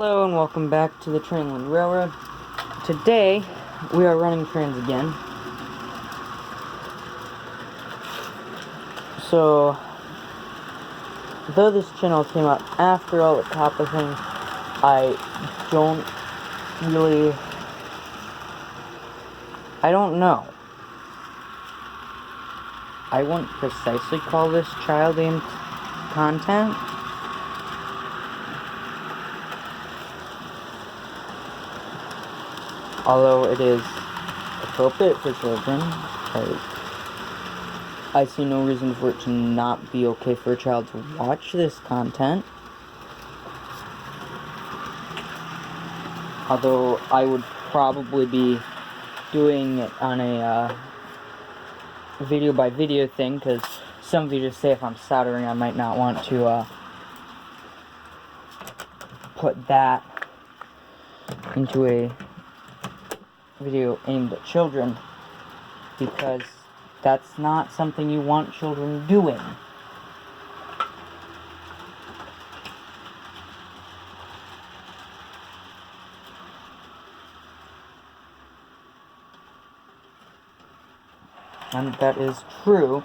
Hello and welcome back to the Trainland Railroad. Today, we are running trains again. So, though this channel came out after all the COPPA things, I don't know. I wouldn't precisely call this child-aimed content. Although it is appropriate for children, I see no reason for it to not be okay for a child to watch this content. Although I would probably be doing it on a video by video thing, because some videos say if I'm soldering I might not want to put that into a video aimed at children, because that's not something you want children doing. And that is true.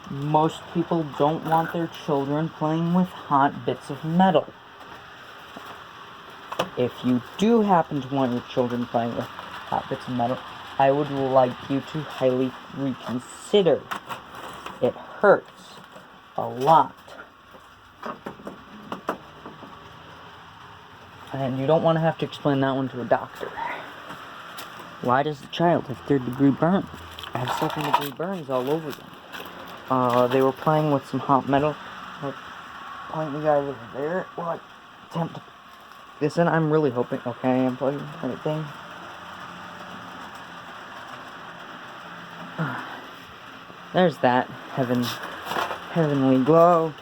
Most people don't want their children playing with hot bits of metal. If you do happen to want your children playing with hot bits of metal, I would like you to highly reconsider. It hurts a lot. And you don't want to have to explain that one to a doctor. Why does the child have third-degree burns? I have second-degree burns all over them. They were playing with some hot metal. I'll point the guy over there. Well, I attempt to... Listen, I'm really hoping... Okay, I am plugging the right thing. There's that heavenly glow.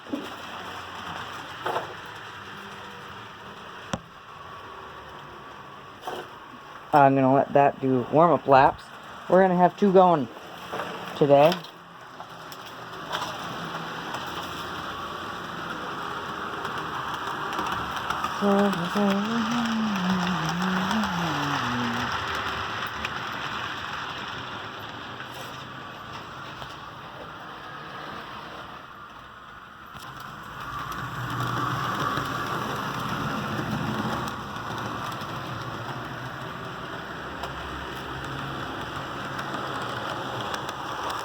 I'm gonna let that do warm-up laps. We're gonna have two going today.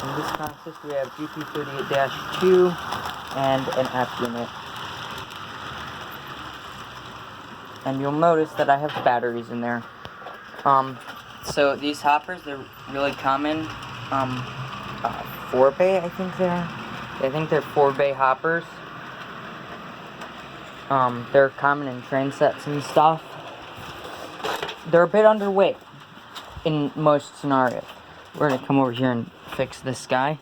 In this consist, we have GP38-2 and an F unit. And you'll notice that I have batteries in there. So these hoppers, they're really common. 4-bay, I think they're 4-bay hoppers. They're common in train sets and stuff. They're a bit underweight in most scenarios. We're gonna come over here and fix this guy.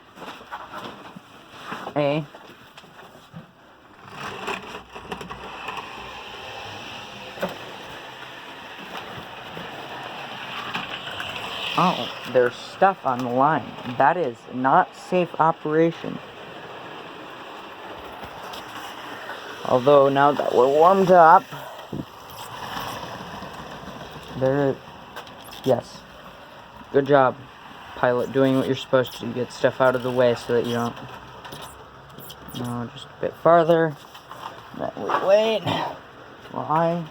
Oh, there's stuff on the line. That is not safe operation. Although now that we're warmed up, yes, good job, pilot, doing what you're supposed to. Get stuff out of the way so that you don't. No, just a bit farther. Then we wait while I.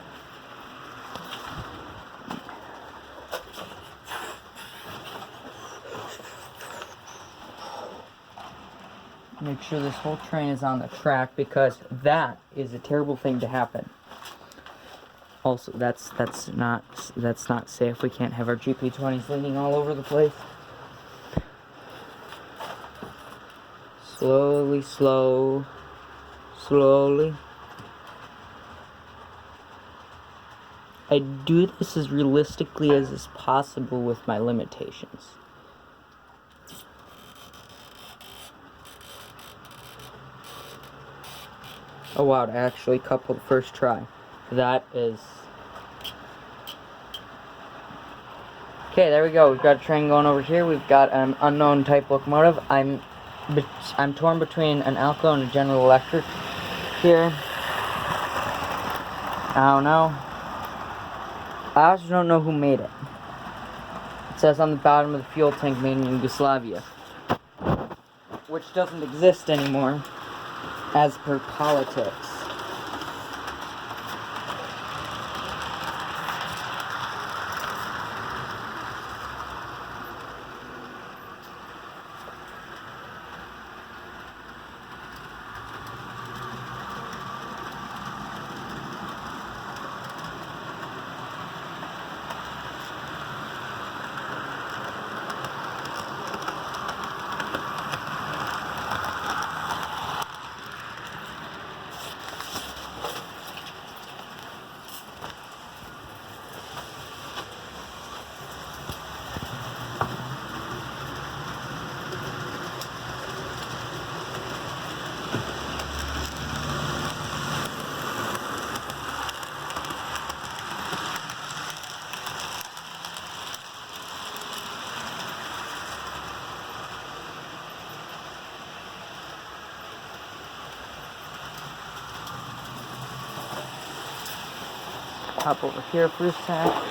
Make sure this whole train is on the track, because that is a terrible thing to happen. Also, that's not safe. We can't have our GP20s leaning all over the place. Slowly. I do this as realistically as is possible with my limitations. Oh wow, to actually couple the first try. That is... Okay, there we go. We've got a train going over here. We've got an unknown type locomotive. I'm torn between an Alco and a General Electric here. I don't know. I also don't know who made it. It says on the bottom of the fuel tank, made in Yugoslavia. Which doesn't exist anymore, as per politics. Hop over here for a sec.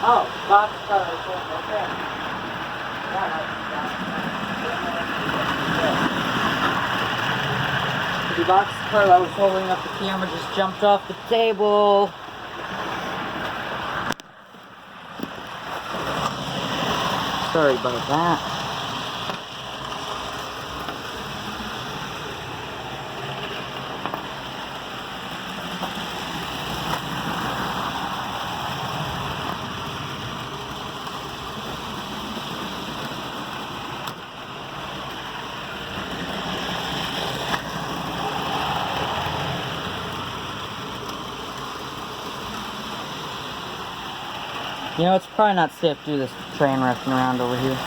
Oh, boxcar is okay. The boxcar that was holding up the camera just jumped off the table. Sorry about that. You know, it's probably not safe to do this train wrecking around over here.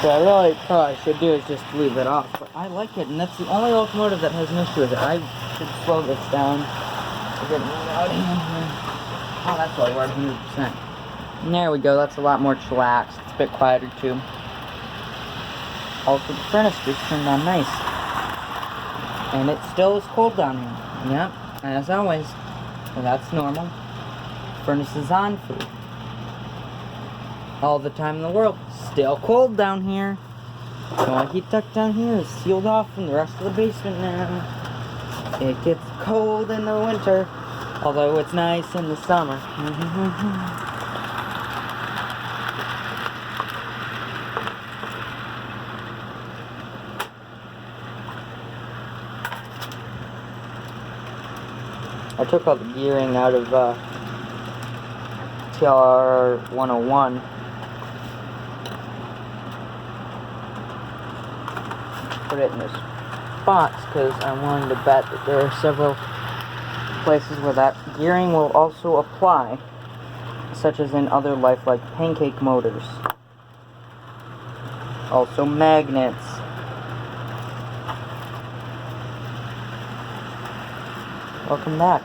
So I really probably should do is just leave it off, but I like it, and that's the only locomotive that has an issue with it. I should slow this down. Oh, that's why we're at 100%. And there we go, that's a lot more chillaxed. It's a bit quieter too. Also, the furnace just turned on nice. And it still is cold down here. Yep, as always. So that's normal. Furnace is on for all the time in the world. Still cold down here. So my heat duct down here is sealed off from the rest of the basement now. It gets cold in the winter, although it's nice in the summer. I took all the gearing out of TR 101. Put it in this box because I wanted to bet that there are several places where that gearing will also apply, such as in other lifelike pancake motors. Also magnets. Welcome back.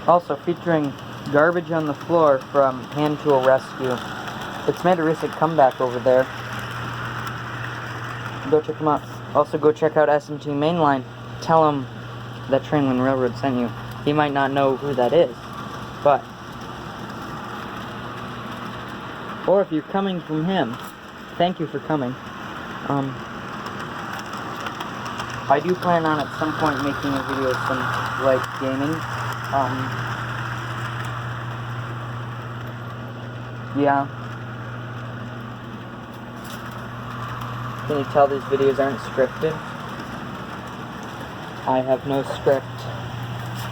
Also featuring Garbage on the Floor from Hand Tool Rescue. It's made a recent comeback over there. Go check them out. Also go check out SMT Mainline. Tell him that Trainline Railroad sent you. He might not know who that is, but... Or if you're coming from him, thank you for coming. I do plan on at some point making a video of some like gaming. Yeah. Can you tell these videos aren't scripted? I have no script.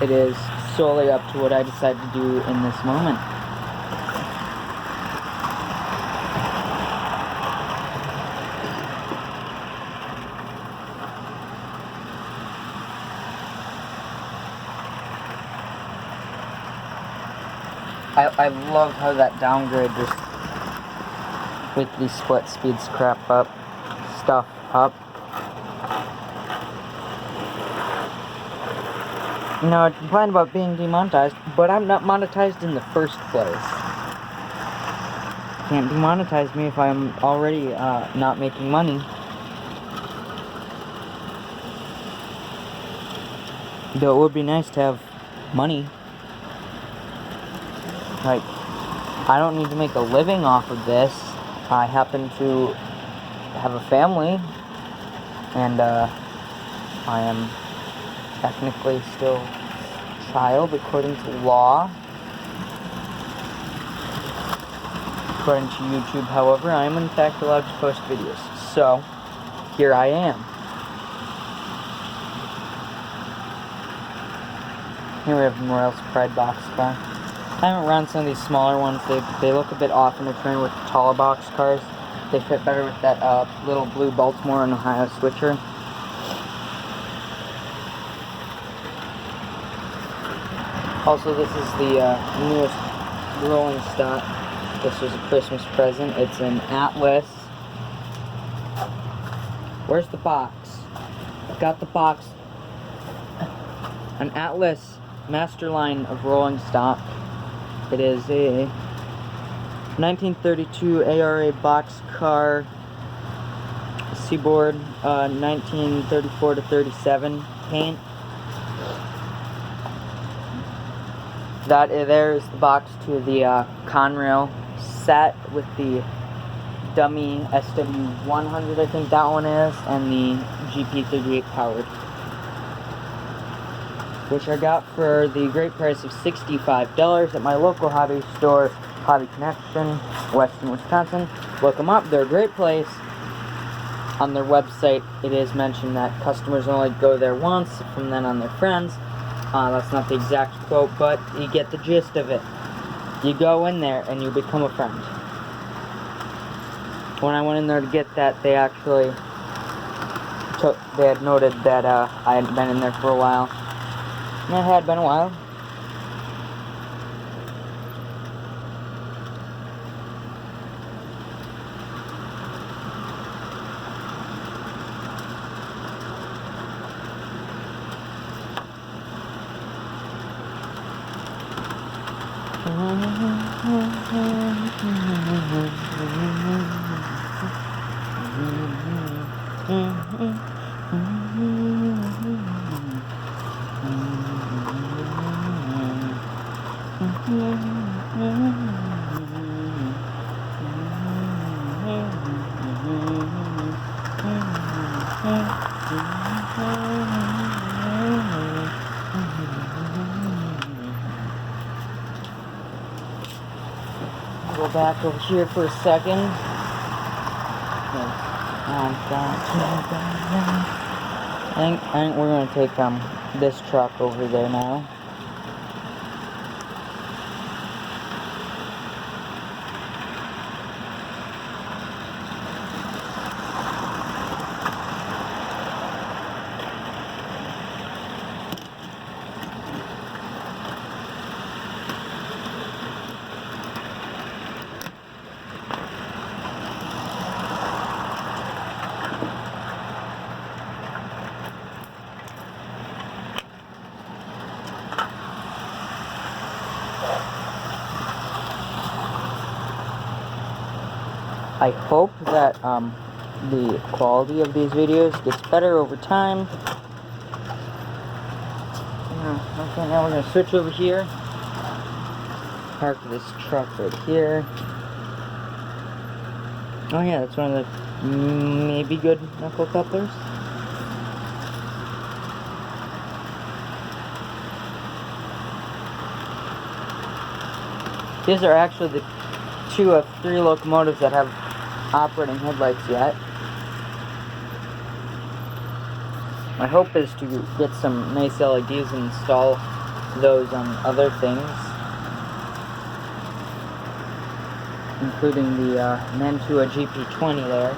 It is solely up to what I decide to do in this moment. I love how that downgrade just with these split speeds stuff up. You know, I complain about being demonetized, but I'm not monetized in the first place. You can't demonetize me if I'm already not making money. Though it would be nice to have money. Like, I don't need to make a living off of this. I happen to have a family, and I am technically still a child according to law. According to YouTube, however, I am in fact allowed to post videos. So, here I am. Here we have the Morales Pride box car. I haven't run some of these smaller ones. They look a bit off in the trend with the taller box cars. They fit better with that little blue Baltimore and Ohio switcher. Also, this is the newest rolling stock. This was a Christmas present. It's an Atlas. Where's the box? I've got the box. An Atlas master line of rolling stock. It is a 1932 ARA box car, Seaboard, 1934 to 37 paint. There's the box to the Conrail set with the dummy SW100, I think that one is, and the GP38 powered, which I got for the great price of $65 at my local hobby store, Hobby Connection, Weston, Wisconsin. Look them up, they're a great place. On their website, it is mentioned that customers only go there once, from then on their friends. That's not the exact quote, but you get the gist of it. You go in there and you become a friend. When I went in there to get that, they actually they had noted that I hadn't been in there for a while. And it had been a while. Go back over here for a second. I think we're gonna take this truck over there now. I hope that the quality of these videos gets better over time. Okay, now we're going to switch over here. Park this truck right here. Oh yeah, that's one of the maybe good knuckle couplers. These are actually the 2 of 3 locomotives that have operating headlights yet. My hope is to get some nice LEDs and install those on other things, including the Mantua GP20 there.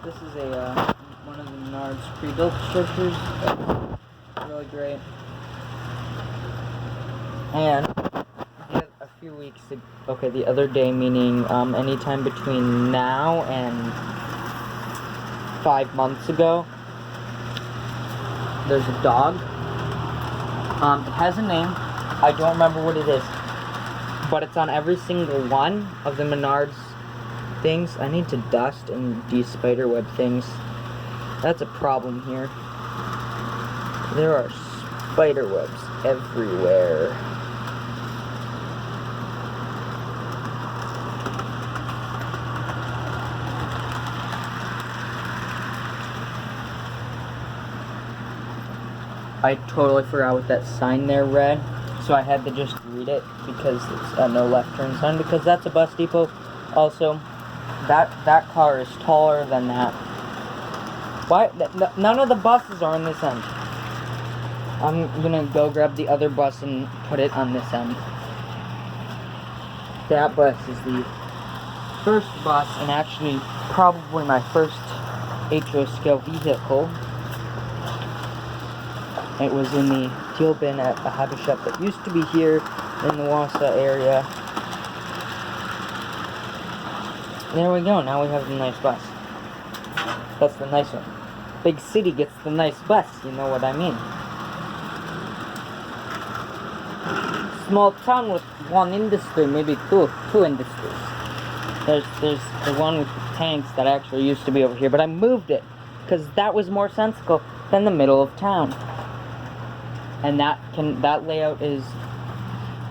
This is one of the Menards pre-built structures. It's really great. And a few weeks ago, okay, the other day, meaning anytime between now and 5 months ago, there's a dog. It has a name. I don't remember what it is, but it's on every single one of the Menards things. I need to dust and de-spiderweb things. That's a problem here. There are spiderwebs everywhere. I totally forgot what that sign there read, so I had to just read it because it's a no left turn sign, because that's a bus depot. Also, that car is taller than that. Why? None of the buses are on this end. I'm gonna go grab the other bus and put it on this end. That bus is the first bus, and actually probably my first HO scale vehicle. It was in the teal bin at a hobby shop that used to be here in the Wausau area. There we go, now we have the nice bus. That's the nice one. Big city gets the nice bus, you know what I mean. Small town with one industry, maybe two industries. There's the one with the tanks that actually used to be over here, but I moved it because that was more sensible than the middle of town. And that layout is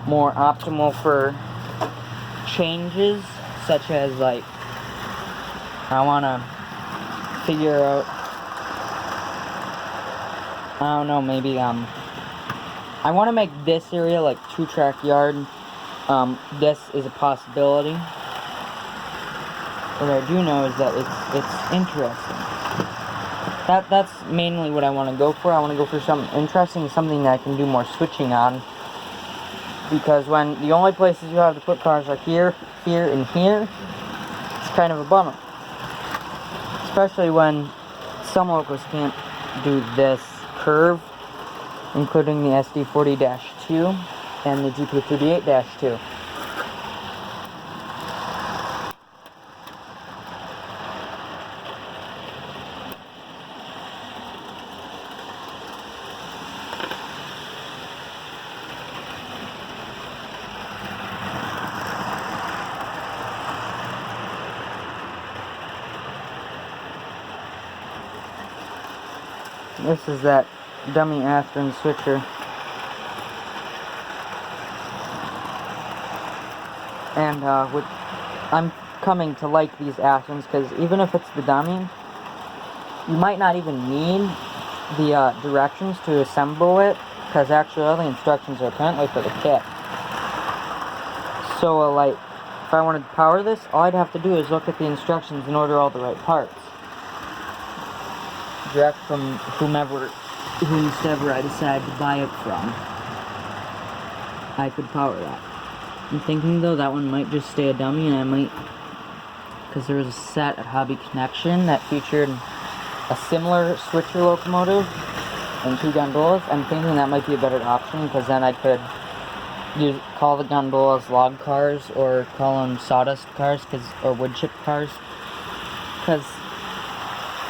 more optimal for changes, such as, like, I wanna figure out, I don't know, maybe I wanna make this area like 2-track yard. This is a possibility. What I do know is that it's interesting. That's mainly what I want to go for. I want to go for something interesting, something that I can do more switching on. Because when the only places you have to put cars are here, here, and here, it's kind of a bummer. Especially when some locals can't do this curve, including the SD40-2 and the GP38-2. This is that dummy Athearn switcher. And I'm coming to like these Athearns because even if it's the dummy, you might not even need the directions to assemble it, because actually all the instructions are apparently for the kit. So like, if I wanted to power this, all I'd have to do is look at the instructions and order all the right parts. Direct from whomever I decide to buy it from. I could power that. I'm thinking though that one might just stay a dummy, and I might, because there was a set at Hobby Connection that featured a similar switcher locomotive and 2 gondolas. I'm thinking that might be a better option, because then I could call the gondolas log cars or call them sawdust cars, or wood chip cars, because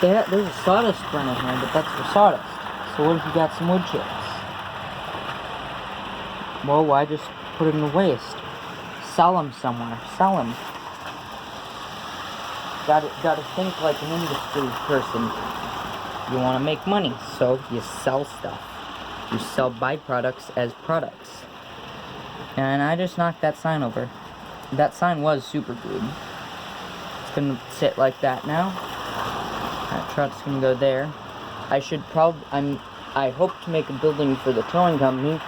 there's a sawdust burner here, but that's for sawdust. So what if you got some wood chips? Well, why just put it in the waste? Sell them somewhere. Sell them. Gotta think like an industry person. You want to make money, so you sell stuff. You sell byproducts as products. And I just knocked that sign over. That sign was super good. It's gonna sit like that now. That truck's gonna go there. I hope to make a building for the towing company.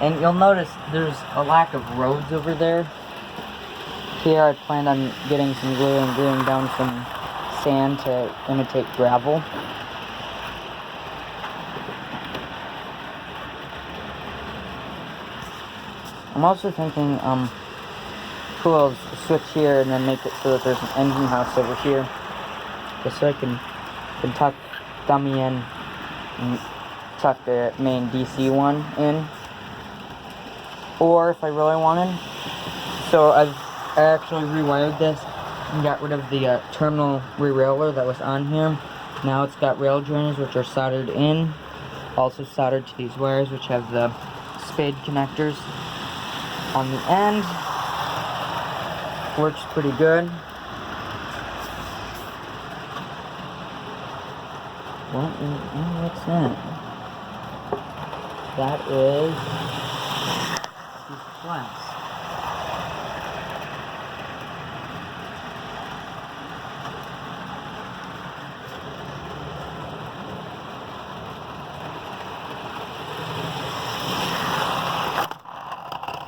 And you'll notice there's a lack of roads over there. Here I planned on getting some glue and gluing down some sand to imitate gravel. I'm also thinking, cool, switch here and then make it so that there's an engine house over here. Just so I can tuck dummy in and tuck the main DC one in. Or if I really wanted, so I actually rewired this and got rid of the terminal rerailer that was on here. Now it's got rail joiners which are soldered in, also soldered to these wires which have the spade connectors on the end. Works pretty good. What's that? That is a piece of glass.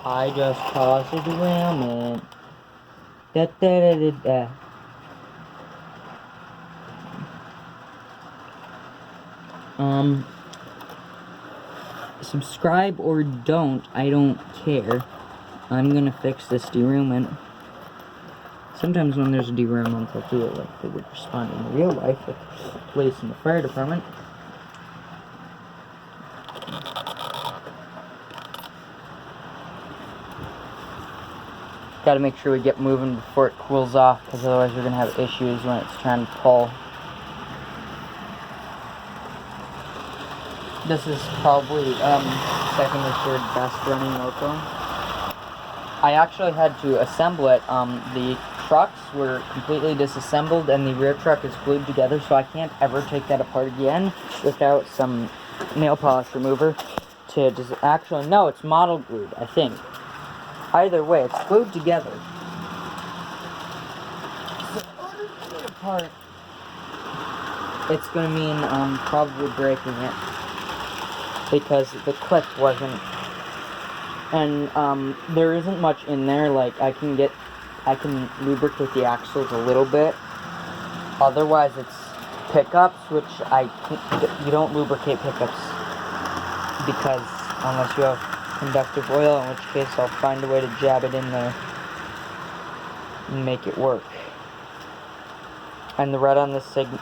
I just caused a derailment. Da da da da da. Subscribe or don't, I don't care. I'm gonna fix this derailment. Sometimes when there's a derailment, I'll do it like they would respond in real life with police and the fire department. Gotta make sure we get moving before it cools off, because otherwise we're gonna have issues when it's trying to pull. This is probably second or third best running loco. I actually had to assemble it. The trucks were completely disassembled and the rear truck is glued together, so I can't ever take that apart again without some nail polish remover to just actually, no, it's model glued, I think. Either way, it's glued together. So in order to get it apart, it's gonna mean probably breaking it, because the clip wasn't, and there isn't much in there. Like I can lubricate the axles a little bit. Otherwise, it's pickups, which you don't lubricate pickups, because unless you have conductive oil, in which case I'll find a way to jab it in there and make it work. And the red on this signal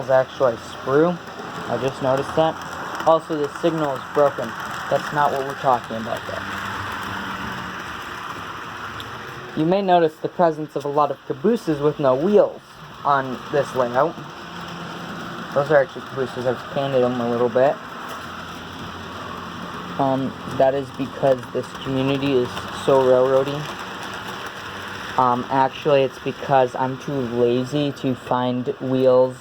is actually a sprue. I just noticed that. Also, the signal is broken. That's not what we're talking about though. You may notice the presence of a lot of cabooses with no wheels on this layout. Those are actually cabooses. I've painted them a little bit. That is because this community is so railroady. Actually, it's because I'm too lazy to find wheels,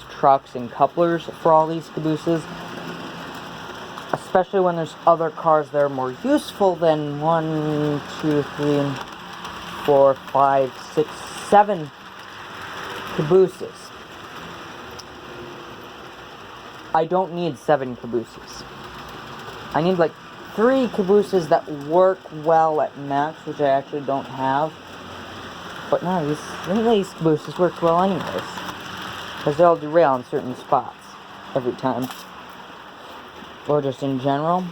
trucks, and couplers for all these cabooses. Especially when there's other cars that are more useful than 1, 2, 3, 4, 5, 6, 7 cabooses. I don't need 7 cabooses. I need like 3 cabooses that work well at max, which I actually don't have. But none of these cabooses work well anyways, because they'll derail in certain spots every time. Or just in general.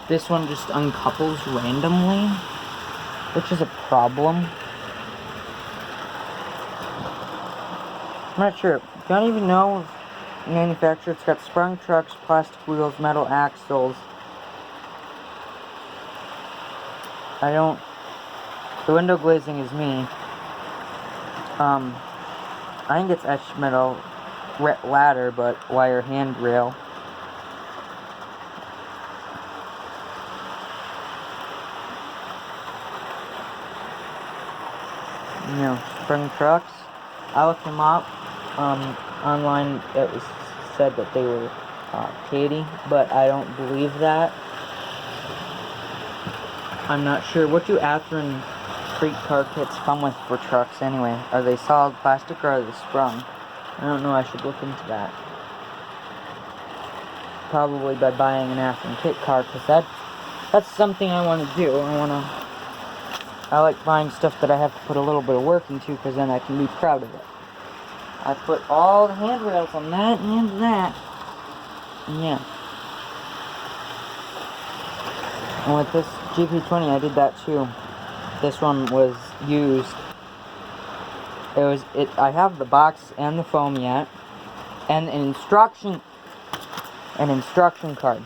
This one just uncouples randomly, which is a problem. I'm not sure. Don't even know if manufacturer. It's got sprung trucks, plastic wheels, metal axles. The window glazing is me. I think it's etched metal ladder, but wire handrail. You know, spring trucks. I looked them up. Online it was said that they were Katy, but I don't believe that. I'm not sure. What do Athearn Creek car kits come with for trucks anyway? Are they solid plastic or are they sprung? I don't know. I should look into that. Probably by buying an Athearn kit car, because that's something I want to do. I like buying stuff that I have to put a little bit of work into, because then I can be proud of it. I put all the handrails on that and that. Yeah. And with this GP20, I did that too. This one was used. I have the box and the foam yet, and an instruction card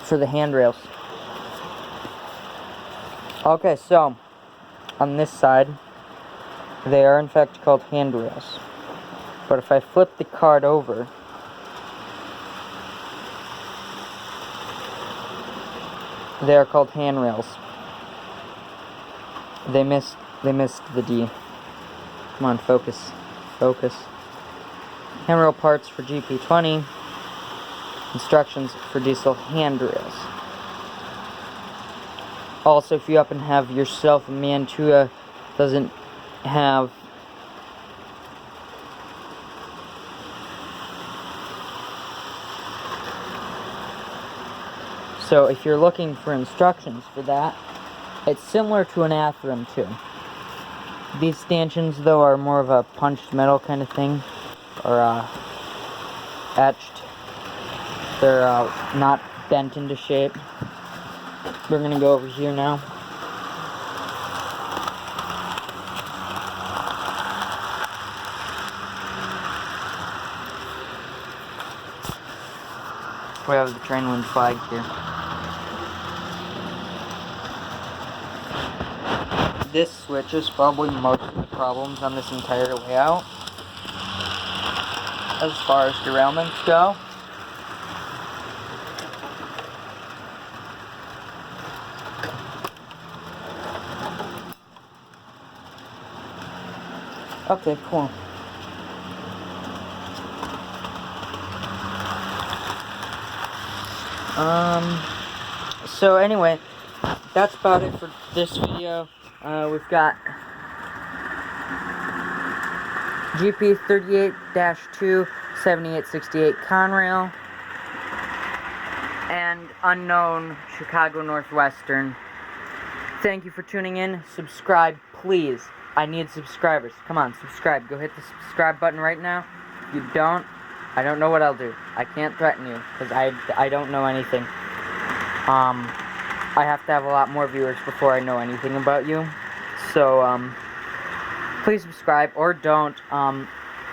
for the handrails. Okay, so on this side, they are in fact called handrails. But if I flip the card over, they are called handrails. They missed the D. Come on, focus. Focus. Handrail parts for GP20. Instructions for diesel handrails. Also, if you happen to have yourself a Mantua doesn't have so if you're looking for instructions for that, it's similar to an Athearn too. These stanchions though are more of a punched metal kind of thing, or etched. They're not bent into shape. We're gonna go over here now. We have the train wind flag here. This switch is probably most of the problems on this entire layout. As far as derailments go. Okay, cool. So anyway, that's about it for this video. We've got GP38-2 7868 Conrail and unknown Chicago Northwestern. Thank you for tuning in. Subscribe, please. I need subscribers. Come on, subscribe. Go hit the subscribe button right now. If you don't, I don't know what I'll do. I can't threaten you, because I don't know anything. I have to have a lot more viewers before I know anything about you. So, please subscribe, or don't.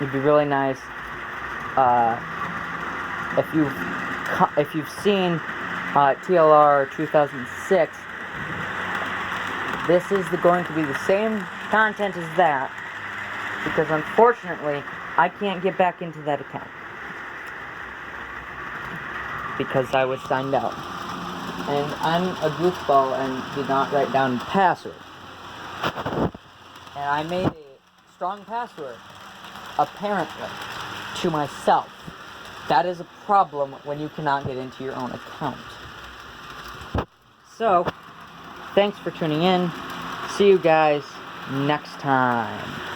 It'd be really nice, if you've seen, TLR 2006, this is going to be the same content as that, because unfortunately, I can't get back into that account. Because I was signed out. And I'm a goofball and did not write down the password. And I made a strong password, apparently, to myself. That is a problem when you cannot get into your own account. So, thanks for tuning in. See you guys next time.